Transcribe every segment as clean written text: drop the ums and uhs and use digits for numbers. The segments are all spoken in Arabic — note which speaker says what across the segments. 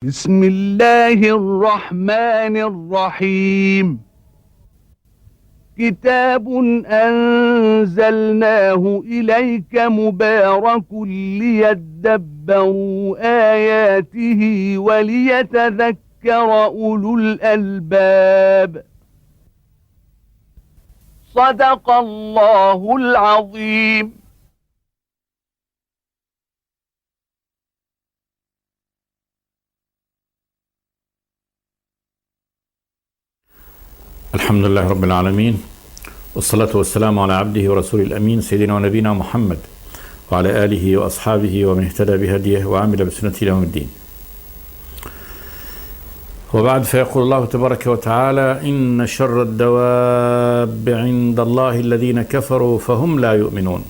Speaker 1: بسم الله الرحمن الرحيم. كتاب أنزلناه إليك مبارك ليدبروا آياته وليتذكر أولو الألباب. صدق الله العظيم.
Speaker 2: الحمد لله رب العالمين، والصلاة والسلام على عبده ورسوله الأمين سيدنا ونبينا محمد وعلى آله وأصحابه ومن اهتدى بهديه وعمل بسنته إلى يوم الدين. وبعد، فيقول الله تبارك وتعالى: إن شر الدواب عند الله الذين كفروا فهم لا يؤمنون،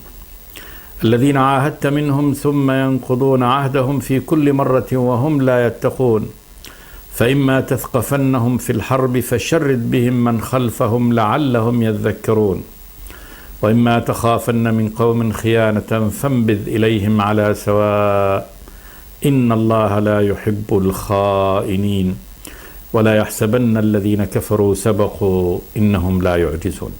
Speaker 2: الذين عاهدت منهم ثم ينقضون عهدهم في كل مرة وهم لا يتقون، فإما تثقفنهم في الحرب فشرد بهم من خلفهم لعلهم يذكرون، وإما تخافن من قوم خيانة فانبذ إليهم على سواء، إن الله لا يحب الخائنين، ولا يحسبن الذين كفروا سبقوا إنهم لا يعجزون.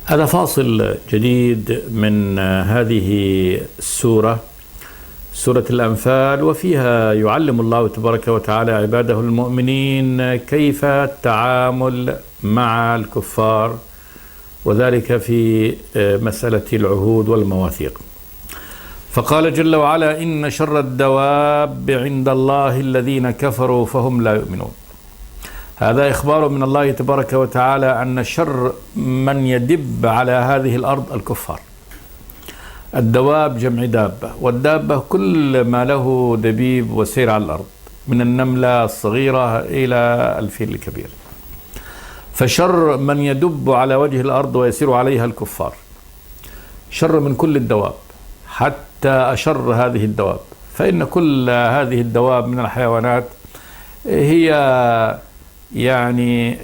Speaker 2: هذا فاصل جديد من هذه السورة، سورة الأنفال، وفيها يعلم الله تبارك وتعالى عباده المؤمنين كيف التعامل مع الكفار، وذلك في مسألة العهود والمواثيق. فقال جل وعلا: إن شر الدواب عند الله الذين كفروا فهم لا يؤمنون. هذا إخبار من الله تبارك وتعالى أن شر من يدب على هذه الأرض الكفار. الدواب جمع دابة، والدابة كل ما له دبيب وسير على الأرض، من النملة الصغيرة إلى الفيل الكبير. فشر من يدب على وجه الأرض ويسير عليها الكفار، شر من كل الدواب، حتى أشر هذه الدواب، فإن كل هذه الدواب من الحيوانات هي يعني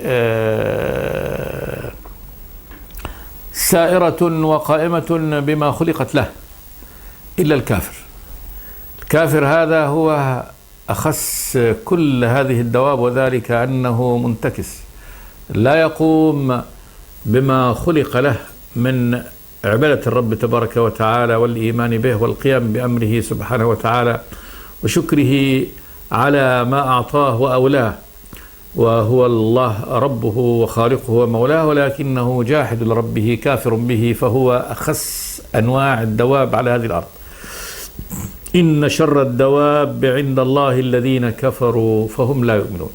Speaker 2: سائرة وقائمة بما خلقت له، إلا الكافر. الكافر هذا هو أخس كل هذه الدواب، وذلك أنه منتكس، لا يقوم بما خلق له من عبادة الرب تبارك وتعالى والإيمان به والقيام بأمره سبحانه وتعالى وشكره على ما أعطاه وأولاه، وهو الله ربه وخالقه ومولاه، ولكنه جاحد لربه كافر به، فهو أخس أنواع الدواب على هذه الأرض. إن شر الدواب عند الله الذين كفروا فهم لا يؤمنون.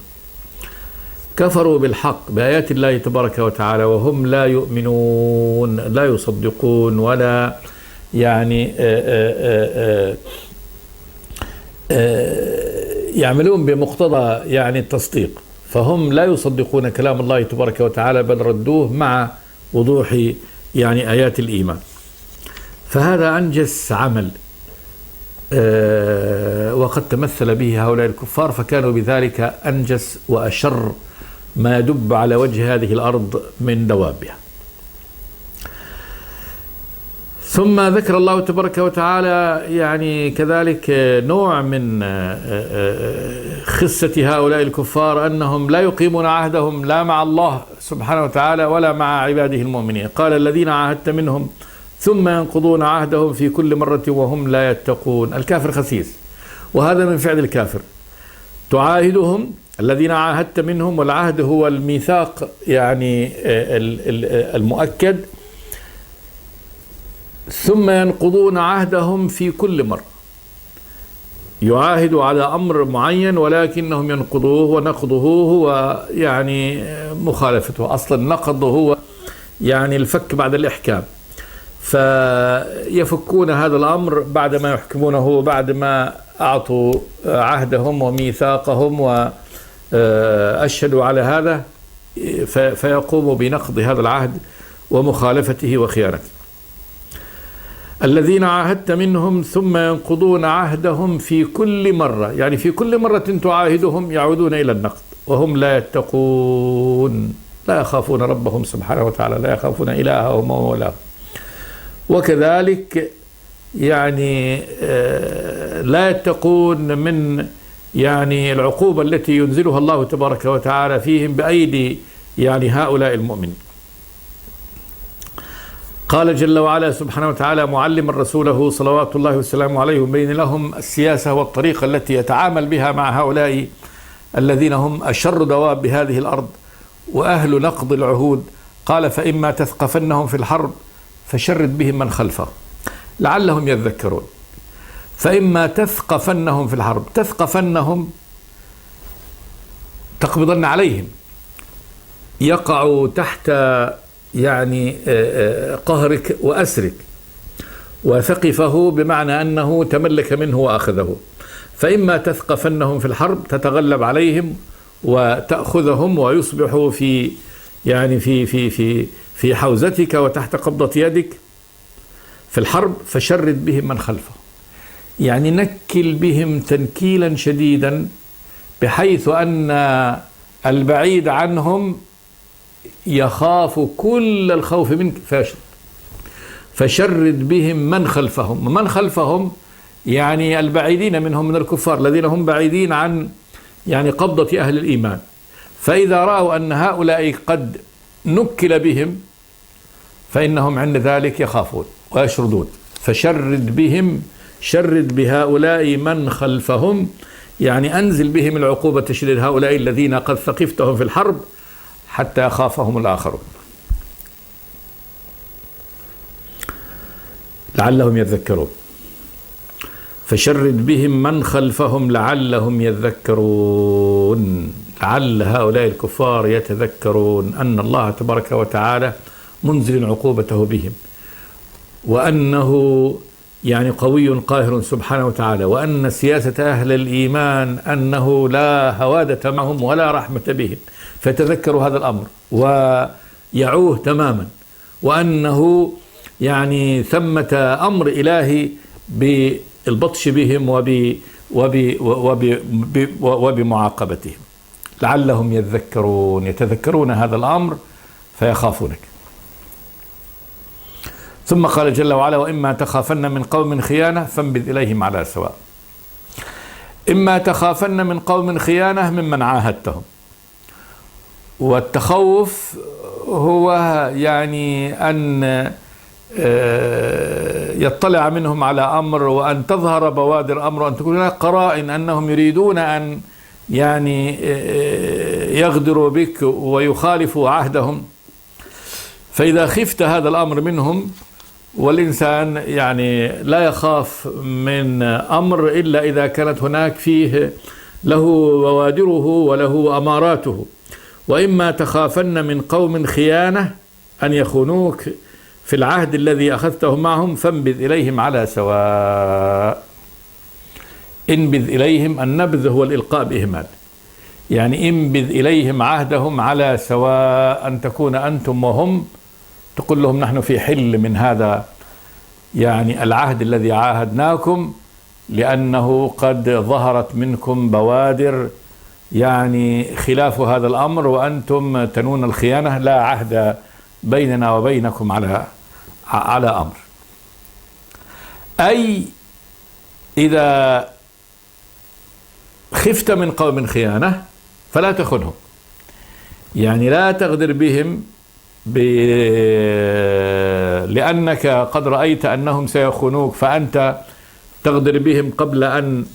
Speaker 2: كفروا بالحق بآيات الله تبارك وتعالى وهم لا يؤمنون، لا يصدقون ولا يعني يعملون بمقتضى يعني التصديق، فهم لا يصدقون كلام الله تبارك وتعالى، بل ردوه مع وضوح يعني آيات الإيمان. فهذا أنجس عمل وقد تمثل به هؤلاء الكفار، فكانوا بذلك أنجس وأشر ما يدب على وجه هذه الأرض من دوابها. ثم ذكر الله تبارك وتعالى يعني كذلك نوع من خسة هؤلاء الكفار، أنهم لا يقيمون عهدهم لا مع الله سبحانه وتعالى ولا مع عباده المؤمنين. قال: الذين عاهدت منهم ثم ينقضون عهدهم في كل مرة وهم لا يتقون. الكافر خسيس، وهذا من فعل الكافر. تعاهدهم، الذين عاهدت منهم، والعهد هو الميثاق يعني المؤكد، ثم ينقضون عهدهم في كل مرة. يعاهد على أمر معين ولكنهم ينقضوه، ونقضه هو يعني مخالفته. أصلا النقض هو يعني الفك بعد الإحكام، فيفكون هذا الأمر بعد ما يحكمونه، بعد ما أعطوا عهدهم وميثاقهم وأشهدوا على هذا، فيقوموا بنقض هذا العهد ومخالفته وخيانته. الذين عاهدت منهم ثم ينقضون عهدهم في كل مرة، يعني في كل مرة تعاهدهم يعودون إلى النقض وهم لا يتقون، لا يخافون ربهم سبحانه وتعالى، لا يخافون إلههم ومولاهم. وكذلك يعني لا يتقون من يعني العقوبة التي ينزلها الله تبارك وتعالى فيهم بأيدي يعني هؤلاء المؤمنين. قال جل وعلا سبحانه وتعالى معلما رسوله صلوات الله وسلامه عليه ومبين لهم السياسة والطريقة التي يتعامل بها مع هؤلاء الذين هم أشر دواب هذه الأرض وأهل نقض العهود. قال فإما تثقفنهم في الحرب فشرد بهم من خلفهم لعلهم يذكرون. فإما تثقفنهم في الحرب، تثقفنهم تقبضن عليهم، يقعوا تحت يعني قهرك وأسرك. وثقفه بمعنى أنه تملك منه وأخذه. فإما تثقفنهم في الحرب تتغلب عليهم وتأخذهم ويصبحوا في يعني في حوزتك وتحت قبضة يدك في الحرب فشرد بهم من خلفهم، يعني نكل بهم تنكيلا شديدا بحيث أن البعيد عنهم يخاف كل الخوف منك فشرد بهم من خلفهم. من خلفهم يعني البعيدين منهم من الكفار الذين هم بعيدين عن يعني قبضة أهل الإيمان. فإذا رأوا أن هؤلاء قد نكل بهم فإنهم عند ذلك يخافون ويشردون. فشرد بهم، شرد بهؤلاء من خلفهم، يعني أنزل بهم العقوبة تشريد هؤلاء الذين قد ثقفتهم في الحرب حتى يخافهم الآخرون لعلهم يذكرون. فشرد بهم من خلفهم لعلهم يذكرون، لعل هؤلاء الكفار يتذكرون أن الله تبارك وتعالى منزل عقوبته بهم، وأنه يعني قوي قاهر سبحانه وتعالى، وأن سياسة أهل الإيمان أنه لا هوادة معهم ولا رحمة بهم، فتذكروا هذا الأمر ويعوه تماما، وأنه يعني ثمة أمر إلهي بالبطش بهم وبمعاقبتهم لعلهم يذكرون، يتذكرون هذا الأمر فيخافونك. ثم قال جل وعلا وإما تخافن من قوم خيانة فانبذ إليهم على سواء. إما تخافن من قوم خيانة ممن عاهدتهم، والتخوف هو يعني أن يطلع منهم على أمر وأن تظهر بوادر أمر وأن تكون هناك قرائن أنهم يريدون أن يعني يغدروا بك ويخالفوا عهدهم. فإذا خفت هذا الأمر منهم، والإنسان يعني لا يخاف من أمر إلا إذا كانت هناك فيه له بوادره وله أماراته. وإما تخافن من قوم خيانة أن يخونوك في العهد الذي أخذته معهم فانبذ إليهم على سواء. انبذ إليهم، النبذ هو الإلقاء بإهمال، يعني انبذ إليهم عهدهم على سواء، أن تكون أنتم وهم تقول لهم نحن في حل من هذا يعني العهد الذي عاهدناكم، لأنه قد ظهرت منكم بوادر يعني خلاف هذا الأمر وأنتم تنون الخيانة، لا عهد بيننا وبينكم على أمر. أي إذا خفت من قوم خيانة فلا تخنهم، يعني لا تغدر بهم لأنك قد رأيت أنهم سيخونوك فأنت تغدر بهم قبل أن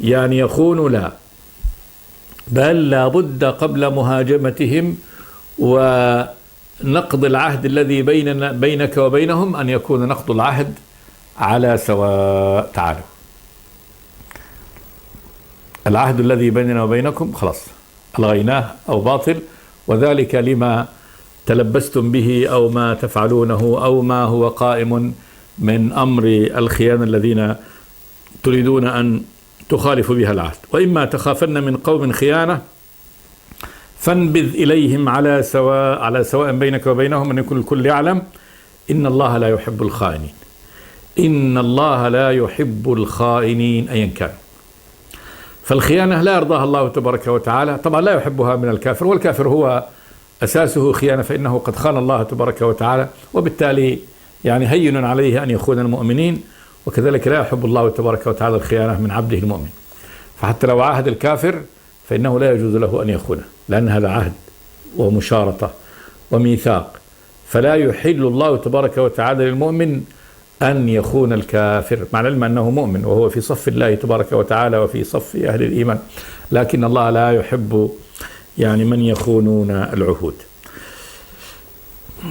Speaker 2: يعني يخونوا، لا، بل لابد قبل مهاجمتهم ونقض العهد الذي بينك وبينهم أن يكون نقض العهد على سواء. تعالوا، العهد الذي بيننا وبينكم خلاص ألغيناه أو باطل، وذلك لما تلبستم به أو ما تفعلونه أو ما هو قائم من أمر الخيانة الذين تريدون أن تخالفوا بها العهد. وإما تخافن من قوم خيانة فانبذ إليهم على سواء بينك وبينهم، أن يكون الكل يعلم إن الله لا يحب الخائنين. إن الله لا يحب الخائنين أيا كان. فالخيانة لا يرضاها الله تبارك وتعالى، طبعا لا يحبها من الكافر، والكافر هو أساسه خيانة، فإنه قد خان الله تبارك وتعالى، وبالتالي يعني هين عليه أن يخون المؤمنين، وكذلك لا يحب الله تبارك وتعالى الخيانة من عبده المؤمن. فحتى لو عاهد الكافر فإنه لا يجوز له أن يخونه، لأن هذا عهد ومشارطة وميثاق، فلا يحل الله تبارك وتعالى للمؤمن أن يخون الكافر، مع العلم أنه مؤمن وهو في صف الله تبارك وتعالى وفي صف أهل الإيمان، لكن الله لا يحب يعني من يخونون العهود.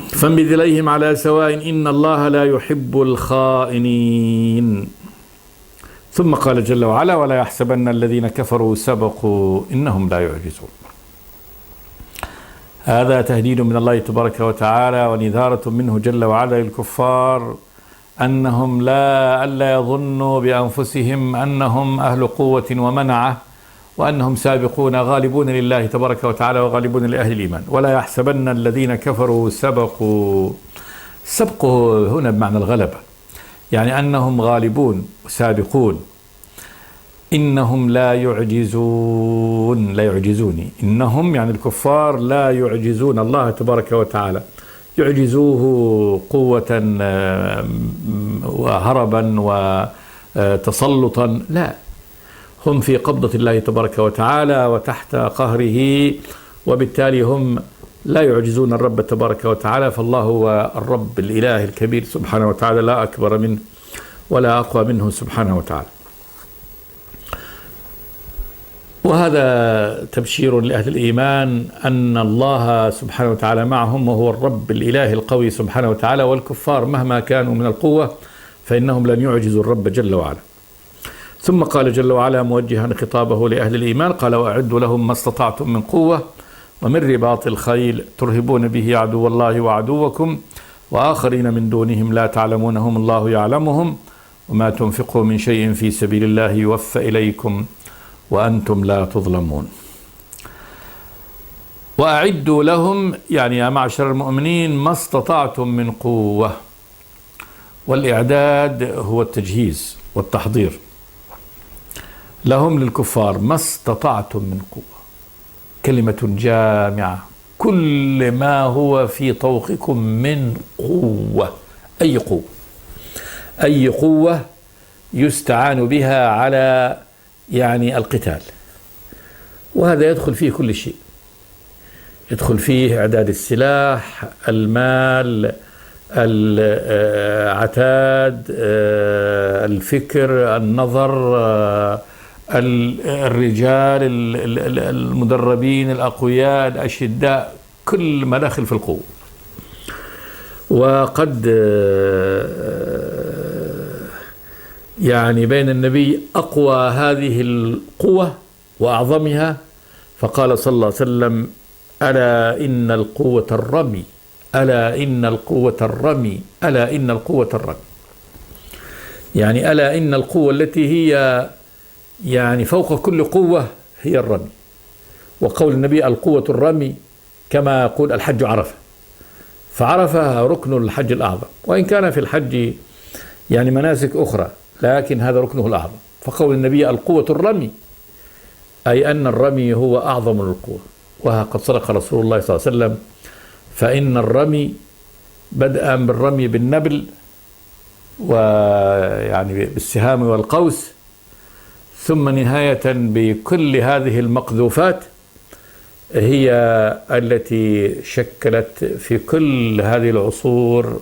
Speaker 2: فانبذ إليهم على سواء إن الله لا يحب الخائنين. ثم قال جل وعلا: ولا يحسبن الذين كفروا سبقوا إنهم لا يعجزون. هذا تهديد من الله تبارك وتعالى ونذارة منه جل وعلا للكفار أنهم ألا يظنوا بأنفسهم أنهم أهل قوة ومنعة، وأنهم سابقون غالبون لله تبارك وتعالى وغالبون لأهل الإيمان. ولا يحسبن الذين كفروا سبقوا. سبقوا هنا بمعنى الغلبة، يعني أنهم غالبون وسابقون. إنهم لا يعجزون، لا يعجزوني، إنهم يعني الكفار لا يعجزون الله تبارك وتعالى، يعجزوه قوة وهربا وتسلطا، لا، هم في قبضة الله تبارك وتعالى وتحت قهره، وبالتالي هم لا يعجزون الرب تبارك وتعالى. فالله هو الرب الإله الكبير سبحانه وتعالى، لا أكبر منه ولا أقوى منه سبحانه وتعالى. وهذا تبشير لأهل الإيمان أن الله سبحانه وتعالى معهم، وهو الرب الإله القوي سبحانه وتعالى، والكفار مهما كانوا من القوة فإنهم لن يعجزوا الرب جل وعلا. ثم قال جل وعلا موجها خطابه لأهل الإيمان: قال: وأعدوا لهم ما استطعتم من قوة ومن رباط الخيل ترهبون به عدو الله وعدوكم وآخرين من دونهم لا تعلمونهم الله يعلمهم وما تنفقوا من شيء في سبيل الله يوفى إليكم وأنتم لا تظلمون. وأعدوا لهم يعني يا معشر المؤمنين ما استطعتم من قوة، والإعداد هو التجهيز والتحضير. لهم للكفار ما استطعتم من قوة، كلمة جامعة، كل ما هو في طوقكم من قوة، أي قوة، أي قوة يستعان بها على يعني القتال، وهذا يدخل فيه كل شيء، يدخل فيه إعداد السلاح، المال، العتاد، الفكر، النظر، الرجال المدربين الأقوياء الأشداء، كل ما داخل في القوة. وقد يعني بين النبي أقوى هذه القوة وأعظمها، فقال صلى الله عليه وسلم: ألا إن القوة الرمي، ألا إن القوة الرمي، ألا إن القوة الرمي. يعني ألا إن القوة التي هي يعني فوق كل قوة هي الرمي. وقول النبي: القوة الرمي، كما يقول الحج عرفة، فعرفة ركن الحج الأعظم، وإن كان في الحج يعني مناسك أخرى، لكن هذا ركنه الأعظم. فقول النبي: القوة الرمي، أي أن الرمي هو أعظم القوة. وقد صدق رسول الله صلى الله عليه وسلم: فإن الرمي بدءا بالرمي بالنبل ويعني بالسهام والقوس، ثم نهاية بكل هذه المقذوفات، هي التي شكلت في كل هذه العصور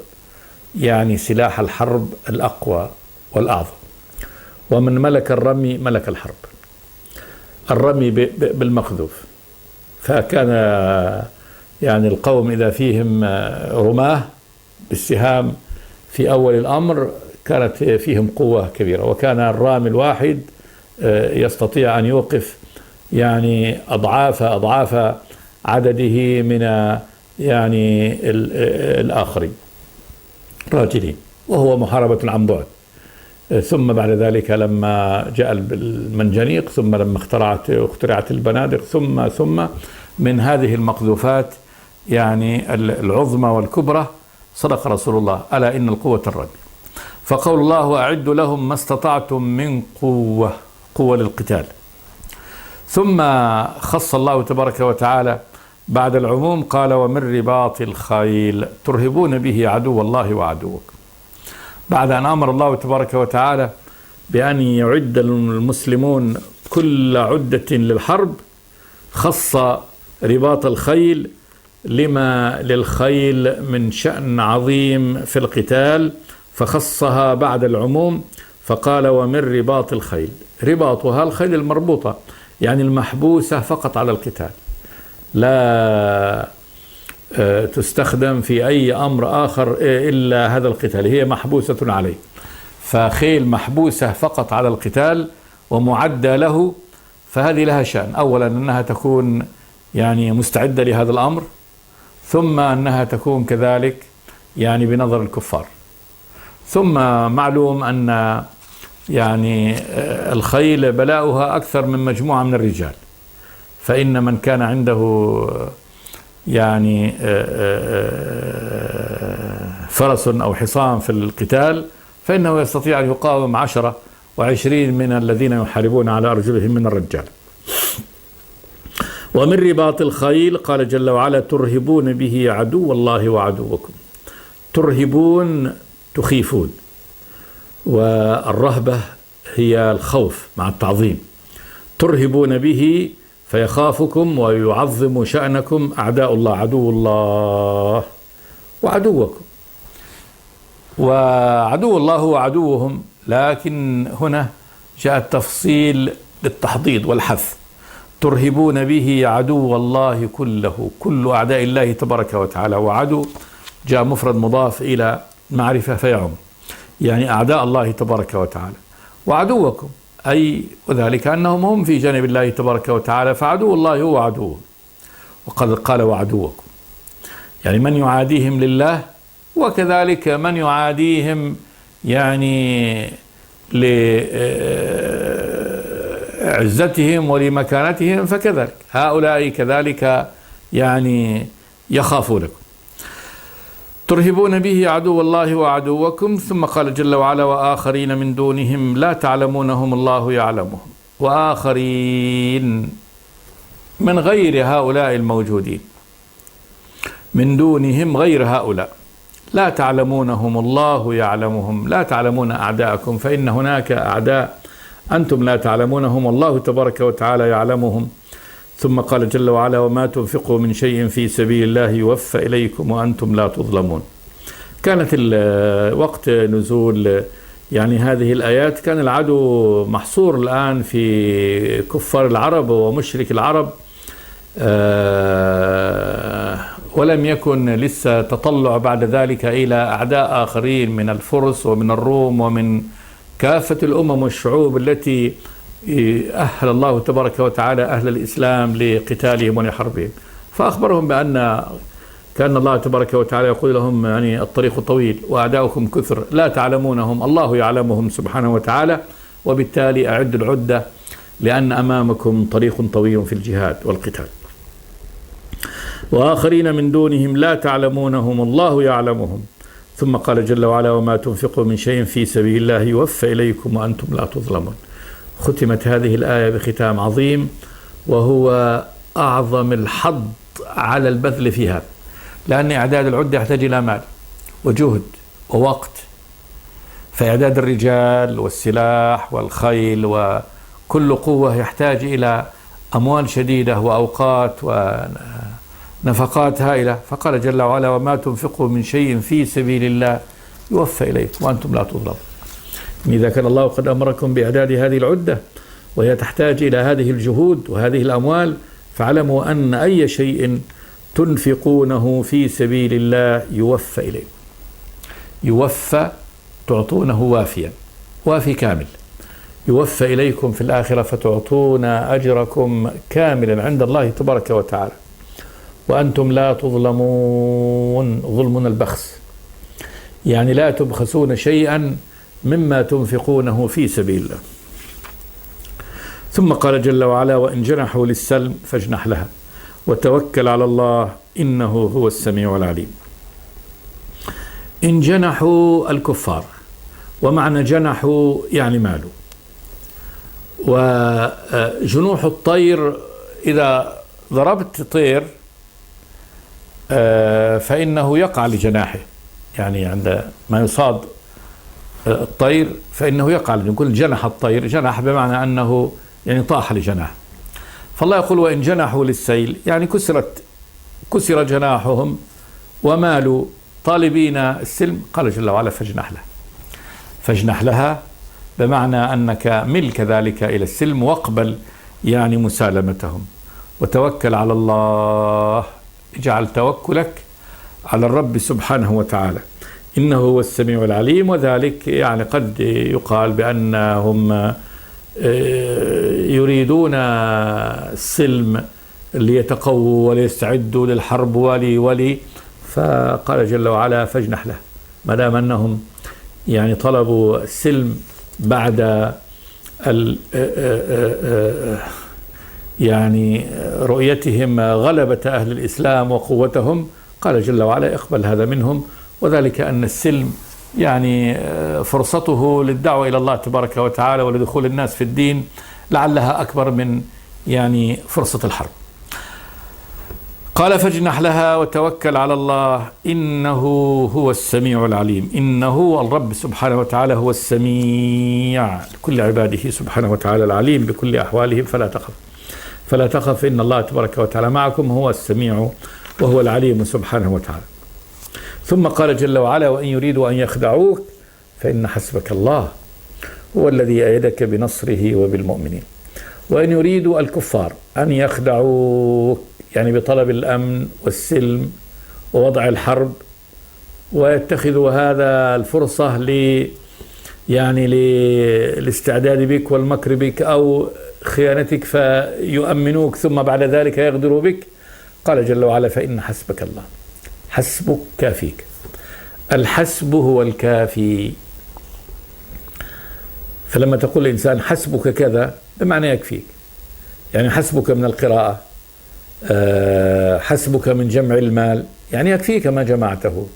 Speaker 2: يعني سلاح الحرب الأقوى والأعظم. ومن ملك الرمي ملك الحرب، الرمي بالمقذوف. فكان يعني القوم إذا فيهم رماه بالسهام في أول الأمر كانت فيهم قوة كبيرة، وكان الرامي الواحد يستطيع أن يوقف يعني أضعاف عدده من يعني الآخرين راجلين، وهو محاربة عن بعد. ثم بعد ذلك لما جاء المنجنيق، ثم لما اخترعت البنادق، ثم من هذه المقذوفات يعني العظمى والكبرى، صدق رسول الله: ألا إن القوة الرمي. فقول الله: أعدوا لهم ما استطعتم من قوة، قوة للقتال. ثم خص الله تبارك وتعالى بعد العموم قال: ومن رباط الخيل ترهبون به عدو الله وعدوكم. بعد أن أمر الله تبارك وتعالى بأن يعد المسلمون كل عدة للحرب، خص رباط الخيل لما للخيل من شأن عظيم في القتال، فخصها بعد العموم فقال ومن رباط الخيل. رباطها الخيل المربوطة، يعني المحبوسة فقط على القتال، لا تستخدم في أي أمر آخر إلا هذا القتال، هي محبوسة عليه. فخيل محبوسة فقط على القتال ومعدة له، فهذه لها شأن. أولا أنها تكون يعني مستعدة لهذا الأمر، ثم أنها تكون كذلك يعني بنظر الكفار. ثم معلوم أن يعني الخيل بلاؤها أكثر من مجموعة من الرجال، فإن من كان عنده يعني فرس أو حصان في القتال فإنه يستطيع أن يقاوم 10 و20 من الذين يحاربون على أرجلهم من الرجال. ومن رباط الخيل قال جل وعلا ترهبون به عدو الله وعدوكم. ترهبون تخيفون، والرهبة هي الخوف مع التعظيم. ترهبون به فيخافكم ويعظم شأنكم أعداء الله، عدو الله وعدوكم. وعدو الله هو عدوهم، لكن هنا جاء التفصيل للتحضيض والحث. ترهبون به عدو الله كله، كل أعداء الله تبارك وتعالى. وعدو جاء مفرد مضاف إلى معرفة فيعم، يعني أعداء الله تبارك وتعالى. وعدوكم أي وذلك أنهم هم في جانب الله تبارك وتعالى، فعدو الله هو عدوهم. وقد قال وعدوكم، يعني من يعاديهم لله، وكذلك من يعاديهم يعني لعزتهم ولمكانتهم، فكذلك هؤلاء كذلك يعني يخافونكم. ترهبون به عدو الله وعدوكم. ثم قال جل وعلا وآخرين من دونهم لا تعلمونهم الله يعلمهم. وآخرين من غير هؤلاء الموجودين، من دونهم غير هؤلاء، لا تعلمونهم الله يعلمهم. لا تعلمون أعداءكم، فإن هناك أعداء أنتم لا تعلمونهم والله تبارك وتعالى يعلمهم. ثم قال جل وعلا وما تنفقوا من شيء في سبيل الله يوفى إليكم وأنتم لا تظلمون. كانت وقت نزول يعني هذه الآيات كان العدو محصور الآن في كفار العرب ومشرك العرب، ولم يكن لسه تطلع بعد ذلك إلى أعداء آخرين من الفرس ومن الروم ومن كافة الأمم والشعوب التي أهل الله تبارك وتعالى أهل الإسلام لقتالهم ولحربهم. فأخبرهم بأن كان الله تبارك وتعالى يقول لهم يعني الطريق طويل وأعداؤكم كثر لا تعلمونهم الله يعلمهم سبحانه وتعالى، وبالتالي أعدوا العدة لأن أمامكم طريق طويل في الجهاد والقتال. وآخرين من دونهم لا تعلمونهم الله يعلمهم. ثم قال جل وعلا وما تنفقوا من شيء في سبيل الله يوفى إليكم وأنتم لا تظلمون. ختمت هذه الآية بختام عظيم، وهو أعظم الحظ على البذل فيها، لأن إعداد العدة يحتاج إلى مال وجهد ووقت، فإعداد الرجال والسلاح والخيل وكل قوة يحتاج إلى أموال شديدة وأوقات ونفقات هائلة. فقال جل وعلا وما تنفقوا من شيء في سبيل الله يوفى إليكم وأنتم لا تظلمون. إذا كان الله قد أمركم بإعداد هذه العدة وهي تحتاج إلى هذه الجهود وهذه الأموال، فاعلموا أن أي شيء تنفقونه في سبيل الله يوفى إليكم. يوفى تعطونه وافيا، وافي كامل. يوفى إليكم في الآخرة فتعطون أجركم كاملا عند الله تبارك وتعالى وأنتم لا تظلمون. ظلمنا البخس، يعني لا تبخسون شيئا مما تنفقونه في سبيل الله. ثم قال جل وعلا وإن جنحوا للسلم فاجنح لها وتوكل على الله إنه هو السميع العليم. إن جنحوا الكفار، ومعنى جنحوا يعني مالوا. وجنوح الطير إذا ضربت طير فإنه يقع لجناحه، يعني عند ما يصاد الطير فإنه يقع، نقول جنح الطير، جنح بمعنى أنه يعني طاح لجناح. فالله يقول وإن جنحوا للسيل، يعني كسر جناحهم ومالوا طالبين السلم، قال جل وعلا فاجنح له، فاجنح لها بمعنى أنك مل كذلك إلى السلم واقبل يعني مسالمتهم، وتوكل على الله، اجعل توكلك على الرب سبحانه وتعالى، إنه هو السميع العليم. وذلك يعني قد يقال بأنهم يريدون السلم ليتقووا وليستعدوا للحرب ولي فقال جل وعلا فاجنح له، ما دام أنهم يعني طلبوا السلم بعد يعني رؤيتهم غلبة أهل الإسلام وقوتهم، قال جل وعلا اقبل هذا منهم. وذلك أن السلم يعني فرصته للدعوة إلى الله تبارك وتعالى ولدخول الناس في الدين لعلها أكبر من يعني فرصة الحرب. قال فاجنح لها وتوكل على الله إنه هو السميع العليم. إنه الرب سبحانه وتعالى هو السميع لكل عباده سبحانه وتعالى، العليم بكل أحوالهم، فلا تخف إن الله تبارك وتعالى معكم، هو السميع وهو العليم سبحانه وتعالى. ثم قال جل وعلا وإن يريدوا أن يخدعوك فإن حسبك الله هو الذي أيدك بنصره وبالمؤمنين. وإن يريدوا الكفار أن يخدعوك يعني بطلب الأمن والسلم ووضع الحرب، ويتخذوا هذا الفرصة للاستعداد بك والمكر بك أو خيانتك فيؤمنوك ثم بعد ذلك يغدروا بك، قال جل وعلا فإن حسبك الله، حسبك كافيك. الحسب هو الكافي، فلما تقول الإنسان حسبك كذا بمعنى يكفيك، يعني حسبك من القراءة، حسبك من جمع المال يعني يكفيك ما جمعته،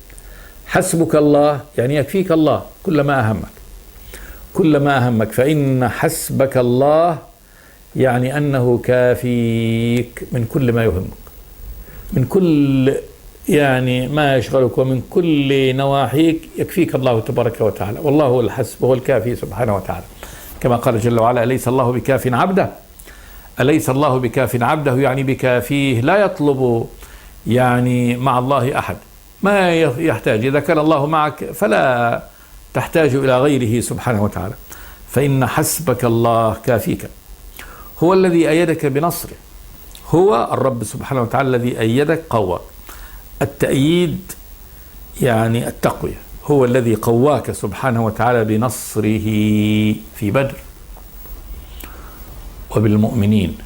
Speaker 2: حسبك الله يعني يكفيك الله كل ما أهمك، فإن حسبك الله يعني أنه كافيك من كل ما يهمك، من كل يعني ما يشغلك ومن كل نواحيك يكفيك الله تبارك وتعالى، والله هو الحسب هو الكافي سبحانه وتعالى، كما قال جل وعلا أليس الله بكاف عبده، أليس الله بكاف عبده يعني بكافيه، لا يطلب يعني مع الله أحد، ما يحتاج، إذا كان الله معك فلا تحتاج إلى غيره سبحانه وتعالى، فإن حسبك الله كافيك. هو الذي أيدك بنصره، هو الرب سبحانه وتعالى الذي أيدك قوى، التأييد يعني التقوية، هو الذي قواك سبحانه وتعالى بنصره في بدر وبالمؤمنين،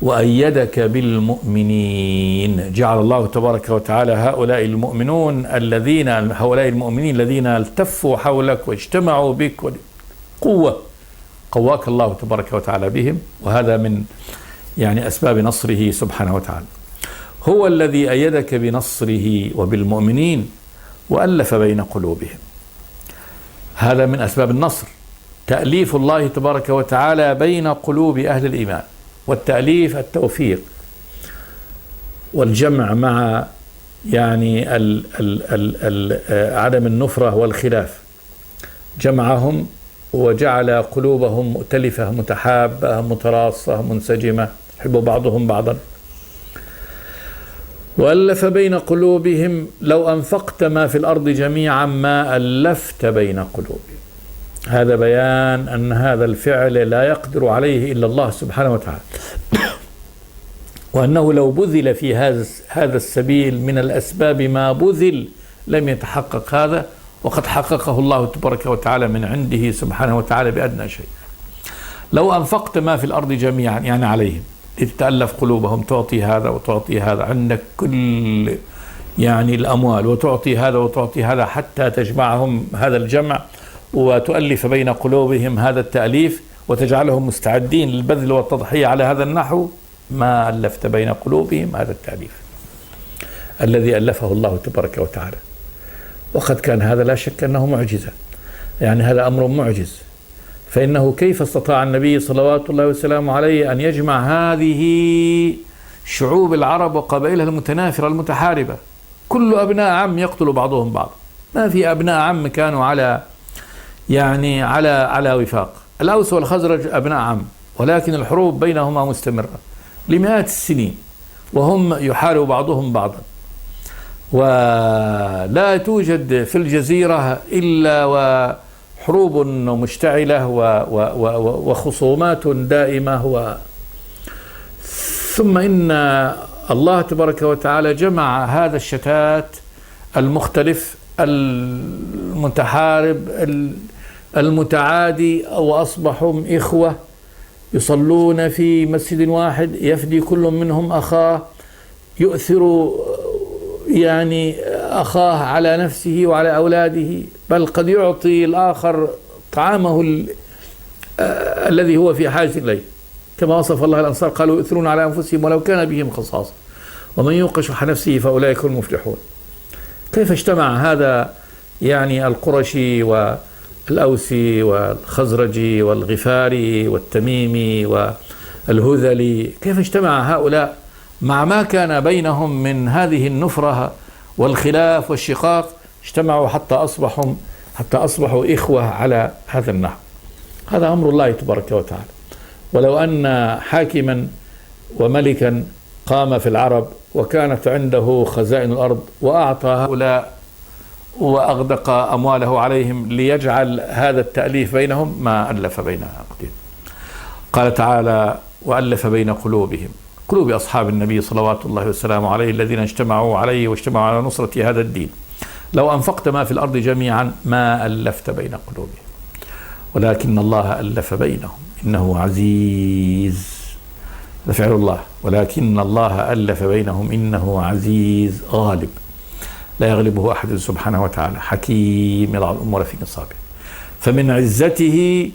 Speaker 2: وأيدك بالمؤمنين، جعل الله تبارك وتعالى هؤلاء المؤمنين الذين التفوا حولك واجتمعوا بك قواك الله تبارك وتعالى بهم، وهذا من يعني أسباب نصره سبحانه وتعالى. هو الذي أيدك بنصره وبالمؤمنين وألف بين قلوبهم، هذا من أسباب النصر، تأليف الله تبارك وتعالى بين قلوب أهل الإيمان، والتأليف التوفيق والجمع مع يعني عدم النفرة والخلاف، جمعهم وجعل قلوبهم مؤتلفة متحابة متراصة منسجمة يحب بعضهم بعضا. وألف بين قلوبهم لو أنفقت ما في الأرض جميعا ما ألفت بين قلوبهم، هذا بيان أن هذا الفعل لا يقدر عليه إلا الله سبحانه وتعالى، وأنه لو بذل في هذا السبيل من الأسباب ما بذل لم يتحقق هذا، وقد حققه الله تبارك وتعالى من عنده سبحانه وتعالى بأدنى شيء. لو أنفقت ما في الأرض جميعا يعني عليهم لتتألف قلوبهم، تعطي هذا وتعطي هذا، عندك كل يعني الأموال وتعطي هذا وتعطي هذا حتى تجمعهم هذا الجمع وتؤلف بين قلوبهم هذا التأليف وتجعلهم مستعدين للبذل والتضحية على هذا النحو، ما ألفت بين قلوبهم هذا التأليف الذي ألفه الله تبارك وتعالى. وقد كان هذا لا شك أنه معجزة، يعني هذا أمر معجز، فإنه كيف استطاع النبي صلوات الله وسلامه عليه أن يجمع هذه شعوب العرب وقبائلها المتنافرة المتحاربة، كل أبناء عم يقتل بعضهم بعض، ما في أبناء عم كانوا على يعني على وفاق. الأوس والخزرج أبناء عم، ولكن الحروب بينهما مستمرة لمئات السنين، وهم يحارب بعضهم بعضا، ولا توجد في الجزيرة إلا وحروب مشتعلة وخصومات دائمة. ثم إن الله تبارك وتعالى جمع هذا الشتات المختلف المتحارب المتعادي، وأصبحوا إخوة يصلون في مسجد واحد، يفدي كل منهم أخاه، يؤثر يعني أخاه على نفسه وعلى أولاده، بل قد يعطي الآخر طعامه الذي هو في حاجة إليه، كما وصف الله الأنصار قالوا يؤثرون على أنفسهم ولو كان بهم خصاصة ومن يوق شح نفسه فأولئك هم المفلحون. كيف اجتمع هذا يعني القرشي والأوسي والخزرجي والغفاري والتميمي والهذلي، كيف اجتمع هؤلاء مع ما كان بينهم من هذه النفرة والخلاف والشقاق؟ اجتمعوا حتى أصبحوا إخوة على هذا النحو. هذا أمر الله تبارك وتعالى. ولو أن حاكما وملكا قام في العرب وكانت عنده خزائن الأرض وأعطى هؤلاء وأغدق أمواله عليهم ليجعل هذا التأليف بينهم، ما ألف بين عقدين. قال تعالى: وألف بين قلوب أصحاب النبي صلوات الله وسلامه عليه الذين اجتمعوا عليه واجتمعوا على نصرة هذا الدين، لو أنفقت ما في الأرض جميعا ما ألفت بين قلوبهم ولكن الله ألف بينهم إنه عزيز. فعل الله، ولكن الله ألف بينهم إنه عزيز غالب لا يغلبه أحد سبحانه وتعالى، حكيم يضع الأمور في نصابه. فمن عزته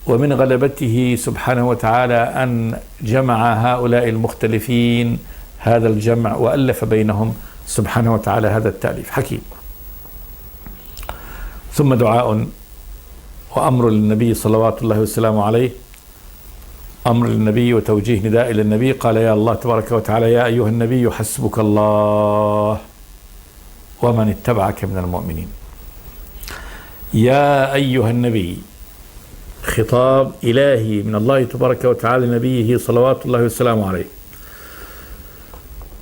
Speaker 2: ومن غلبته سبحانه وتعالى أن جمع هؤلاء المختلفين هذا الجمع وألف بينهم سبحانه وتعالى هذا التأليف حكيم. ثم دعاء وأمر للنبي صلوات الله وسلامه عليه، أمر للنبي وتوجيه نداء للنبي. قال: يا الله تبارك وتعالى: يا أيها النبي حسبك الله ومن اتبعك من المؤمنين. يا أيها النبي، خطاب إلهي من الله تبارك وتعالى لنبيه صلوات الله وسلامه عليه،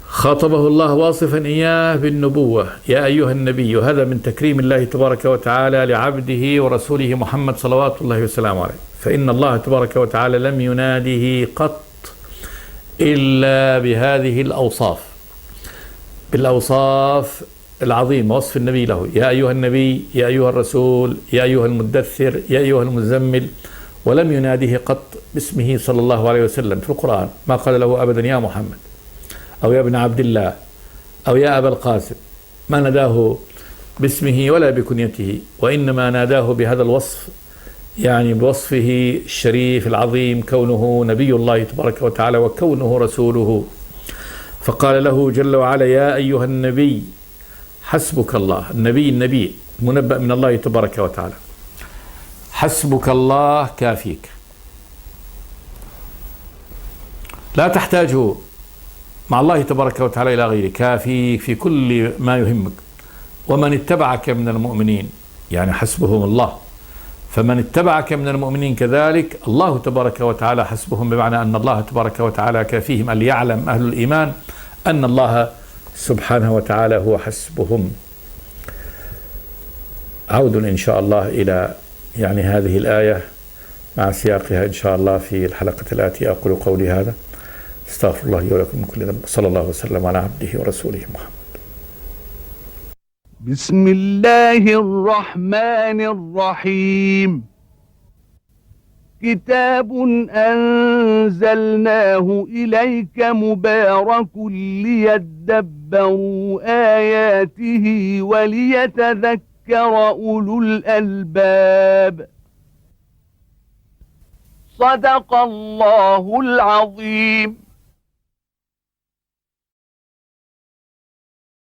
Speaker 2: خاطبه الله واصفا إياه بالنبوة. يا أيها النبي، هذا من تكريم الله تبارك وتعالى لعبده ورسوله محمد صلوات الله وسلامه عليه، فإن الله تبارك وتعالى لم يناده قط إلا بهذه الأوصاف، بالأوصاف العظيمة، وصف النبي له: يا أيها النبي، يا أيها الرسول، يا أيها المدثر، يا أيها المزمل. ولم يناده قط باسمه صلى الله عليه وسلم في القرآن، ما قال له أبدا يا محمد أو يا ابن عبد الله أو يا أبا القاسم، ما ناداه باسمه ولا بكنيته، وإنما ناداه بهذا الوصف، يعني بوصفه الشريف العظيم، كونه نبي الله تبارك وتعالى وكونه رسوله. فقال له جل وعلا: يا أيها النبي حسبك الله. النبي منبأ من الله تبارك وتعالى، حسبك الله كافيك، لا تحتاج مع الله تبارك وتعالى إلى غيره، كافيك في كل ما يهمك. ومن اتبعك من المؤمنين، يعني حسبهم الله، فمن اتبعك من المؤمنين كذلك الله تبارك وتعالى حسبهم، بمعنى أن الله تبارك وتعالى كافيهم، أن يعلم أهل الإيمان أن الله سبحانه وتعالى هو حسبهم. عود إن شاء الله إلى يعني هذه الآية مع سياقها إن شاء الله في الحلقة الآتية. أقول قولي هذا، استغفر الله لي ولكم من كل ذنب، صلى الله وسلم على عبده ورسوله محمد.
Speaker 1: بسم الله الرحمن الرحيم. كتاب أنزلناه إليك مبارك ليدبروا آياته وليتذكر أولو الألباب. صدق الله العظيم.